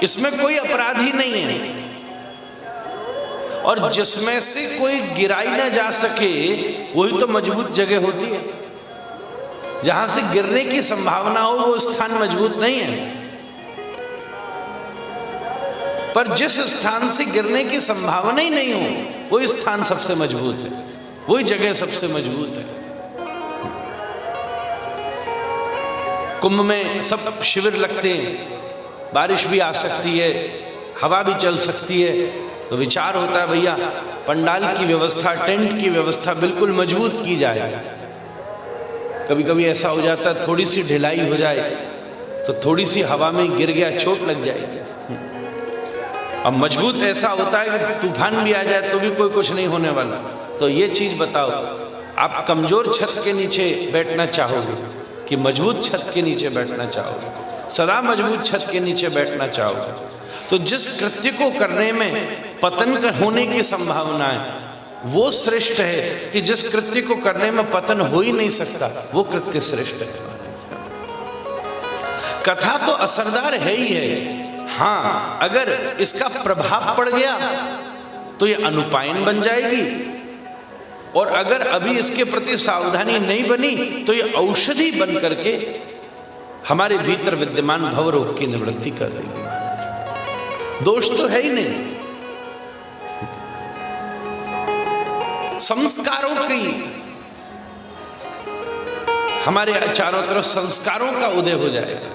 इसमें कोई अपराध ही नहीं है, और जिसमें से कोई गिराई ना जा सके वही तो मजबूत जगह होती है। जहां से गिरने की संभावना हो वो स्थान मजबूत नहीं है, पर जिस स्थान से गिरने की संभावना ही नहीं हो वही स्थान सबसे मजबूत है, वही जगह सबसे मजबूत है। कुंभ में सब शिविर लगते हैं, बारिश भी आ सकती है, हवा भी चल सकती है, तो विचार होता है भैया पंडाल की व्यवस्था, टेंट की व्यवस्था बिल्कुल मजबूत की जाए। कभी कभी ऐसा हो जाता है थोड़ी सी ढिलाई हो जाए तो थोड़ी सी हवा में गिर गया, चोट लग जाएगी। अब मजबूत ऐसा होता है कि तूफान भी आ जाए तो भी कोई कुछ नहीं होने वाला। तो ये चीज बताओ, आप कमजोर छत के नीचे बैठना चाहोगे कि मजबूत छत के नीचे बैठना चाहोगे? सदा मजबूत छत के नीचे बैठना चाहोगे। तो जिस कृत्य को करने में पतन होने की संभावना है वो श्रेष्ठ है कि जिस कृत्य को करने में पतन हो ही नहीं सकता वो कृत्य श्रेष्ठ है। कथा तो असरदार है ही है, हाँ अगर इसका प्रभाव पड़ गया तो ये अनुपायन बन जाएगी, और अगर अभी इसके प्रति सावधानी नहीं बनी तो ये औषधि बन करके हमारे भीतर विद्यमान भवरोग की निवृत्ति कर देगी। दोष तो है ही नहीं, संस्कारों की, हमारे चारों तरफ संस्कारों का उदय हो जाएगा।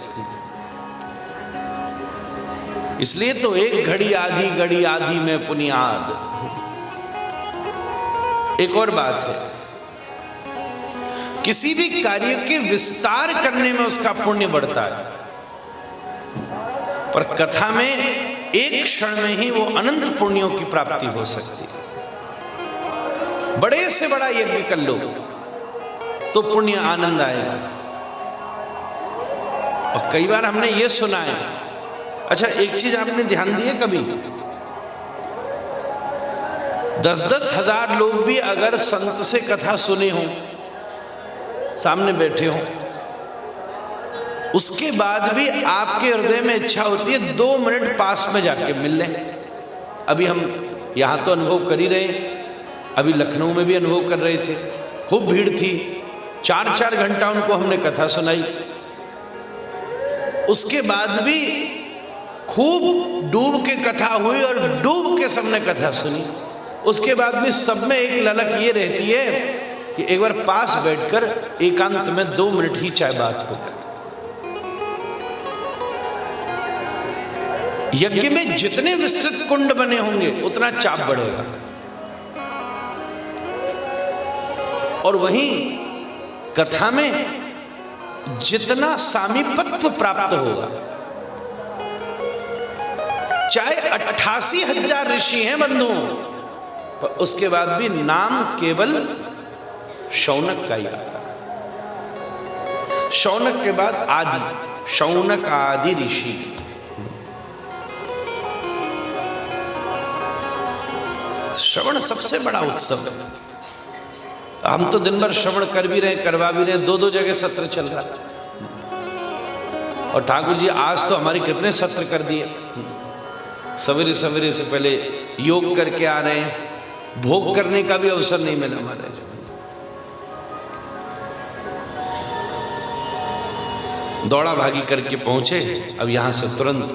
इसलिए तो एक घड़ी आधी घड़ी आधी में पुनियाद। एक और बात है, किसी भी कार्य के विस्तार करने में उसका पुण्य बढ़ता है, पर कथा में एक क्षण में ही वो अनंत पुण्यों की प्राप्ति हो सकती है। बड़े से बड़ा यज्ञ कर लो तो पुण्य आनंद आएगा। और कई बार हमने ये सुना है, अच्छा एक चीज आपने ध्यान दी है कभी, 10-10 हजार लोग भी अगर संत से कथा सुने हों, सामने बैठे हों, उसके बाद भी आपके हृदय में इच्छा होती है 2 मिनट पास में जाके मिल लें। अभी हम यहां तो अनुभव कर ही रहे, अभी लखनऊ में भी अनुभव कर रहे थे, खूब भीड़ थी, 4-4 घंटा उनको हमने कथा सुनाई। उसके बाद भी खूब डूब के कथा हुई और डूब के सबने कथा सुनी। उसके बाद भी सब में एक ललक ये रहती है कि एक बार पास बैठकर एकांत में 2 मिनट ही चाहे बात हो जाए। यज्ञ में जितने विस्तृत कुंड बने होंगे उतना चाप बढ़ेगा, और वहीं कथा में जितना सामीपत्व प्राप्त होगा, चाहे 88,000 ऋषि हैं बंधुओं, पर उसके बाद भी नाम केवल शौनक का ही आता है। शौनक के बाद आदि, शौनक आदि ऋषि। श्रवण सबसे बड़ा उत्सव है। हम तो दिन भर श्रवण कर भी रहे, करवा भी रहे, 2-2 जगह सत्र चल रहा है। और ठाकुर जी आज तो हमारे कितने सत्र कर दिए। सवेरे सवेरे से पहले योग करके आ रहे हैं, भोग करने का भी अवसर नहीं मिला हमारे। दौड़ा भागी करके पहुंचे, अब यहां से तुरंत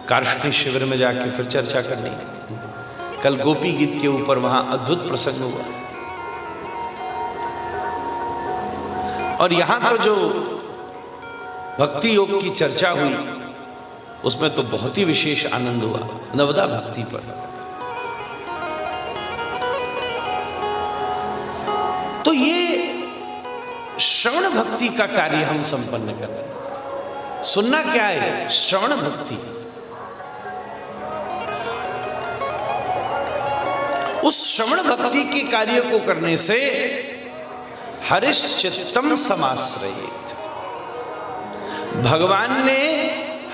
कार्ष्णी शिविर में जाके फिर चर्चा करनी। कल गोपी गीत के ऊपर वहां अद्भुत प्रसंग हुआ, और यहां तो जो भक्ति योग की चर्चा हुई उसमें तो बहुत ही विशेष आनंद हुआ, नवदा भक्ति पर। तो ये श्रवण भक्ति का कार्य हम संपन्न करते हैं। सुनना क्या है? श्रवण भक्ति। उस श्रवण भक्ति के कार्य को करने से हरिश्चित्तम समाश्रयेत, भगवान ने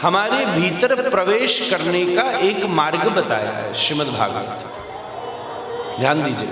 हमारे भीतर प्रवेश करने का एक मार्ग बताया है श्रीमद् भागवत। ध्यान दीजिए,